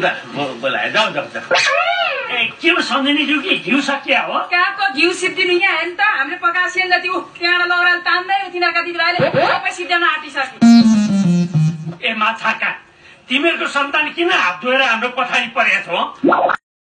उता बोलायो जाऊ जाऊ जाऊ के हो सम्झिने जिउ कि घिउ सकिया हो कहाँको घिउ सिद्धिनु यहाँ हेर्नु त हामीले पकाएको सेलजति त्यहाँबाट लगेर तान्दै तिनीहरूका दिदीभाइले सबै सिद्ध्याउन आँटिसके ए माछाका तिमीहरूको सन्तान किन हात धोएर हाम्रो पछाडि परेको छ